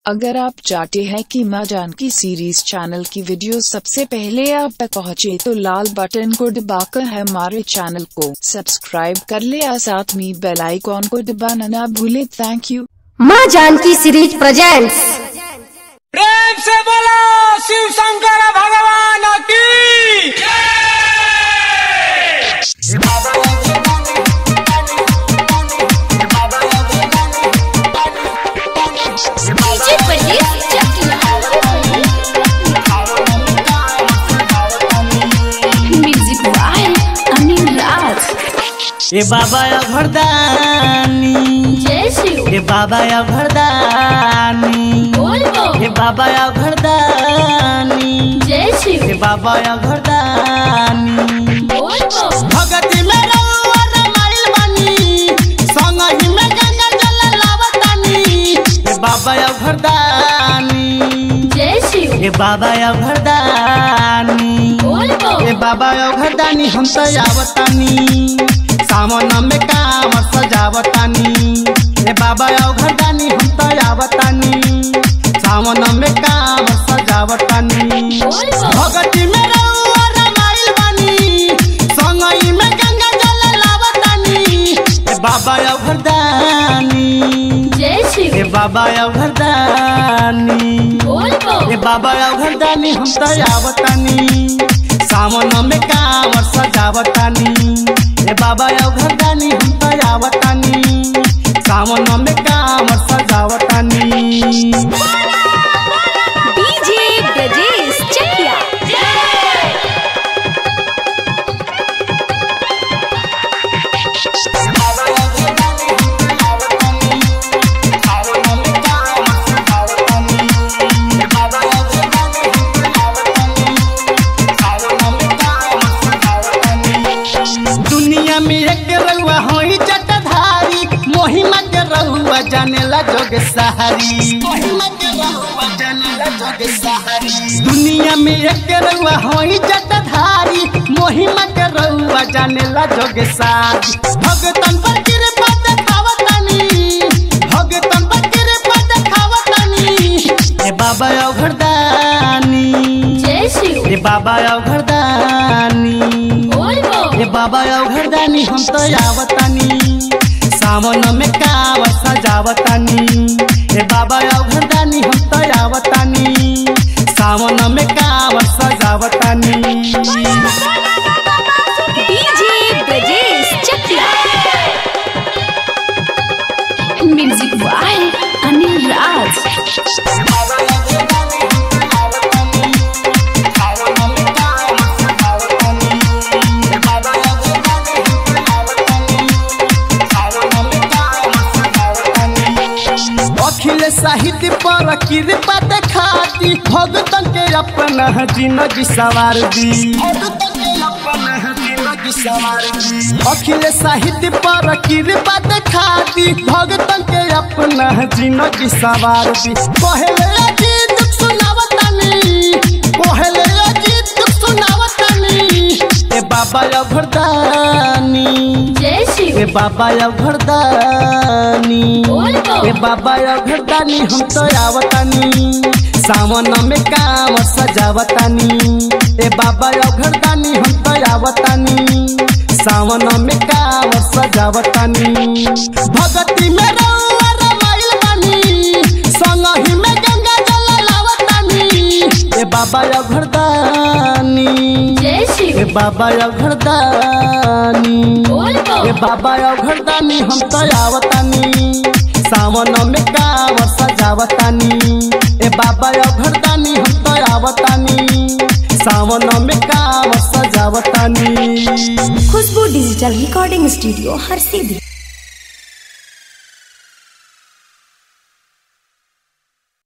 अगर आप चाहते हैं कि माँ जानकी सीरीज चैनल की वीडियो सबसे पहले आप तक पहुँचे तो लाल बटन को दबाकर हमारे चैनल को सब्सक्राइब कर ले और साथ में बेल आइकॉन को दबाना ना भूले। Thank you. माँ जानकी सीरीज प्रेजेंट्स। प्रेम से बोलो शिव शंकर भगवान की। ए बाबा या भरदानी जय शिव। ए बाबा या भरदानी ए बाबा या भरदानी जय शिव। ए बाबा या भरदानी भगती में रहुआ रमाइल बानी संग ही में गंगा जल लावतानी। ए बाबा या भरदानी जय शिव। ए बाबा या भरदानी ए बाबा या भरदानी हम तो आवतानी सावन में काम सजावतानी। ए बाबा आओ घरदानी हम तो आवतानी सावन में काम सजावतानी। भगती में रहुआ रमाइल बानी संगई में गंगा जल लावतानी। ए बाबा आओ घरदानी जय शिव। ए बाबा आओ घरदानी ए बाबा आओ घरदानी हम तो आवतानी सावन में काम सजावतानी। ए बाबा या घरदानी हम तो आवतानी सावन में काम सजावतानी। डीजे ब्रजेश चकिया। दुनिया में एक रउआ होई जटाधारी महिमा के रउआ जानेला जोग सहारी। दुनिया में एक रउआ होई जटाधारी महिमा के रउआ जानेला जोग सहारी। भगतन पर कृपा देखावतानी भगतन पर कृपा देखावतानी। ए बाबा आओ घरदानी जय शिव। ए बाबा आओ घरदानी ए बाबा आओ घरदानी हम तो आवतानी सावन में काम सजावतानी। ए बाबा आओ घरदानी हम तो आवतानी सावन में काम सजावतानी। DJ Brajesh Chakiya. Music by Anil Raj. अखिल साहित्य पर कृपा देखाती भगतन के अपना जिंदगी सवार दी। अखिल साहित्य पर कृपा देखाती भगतन के अपना जिंदगी सवार दी। पहले अजीत सुनावतानी पहले अजीत सुनावतानी। ए बाबा या घरदानी जय शिव। ए बाबा या घरदानी ए बाबा या घरदानी हम तो आवतानी सावन में काम सजावतानी। ए बाबा या घरदानी हम तो आवतानी सावन में काम सजावतानी। भगती में रहुआ रमाइल बानी संग ही में गंगा जल लावतानी। ए बाबा या घरदानी जय शिव। ए बाबा या घरदानी ए बाबा या घरदानी हम तो आवतानी सावन में काम सजावतानी। ए बाबा या घरदानी हम तो आवतानी सावन में काम सजावतानी। खुशबू डिजिटल रिकॉर्डिंग स्टूडियो हर सीधी।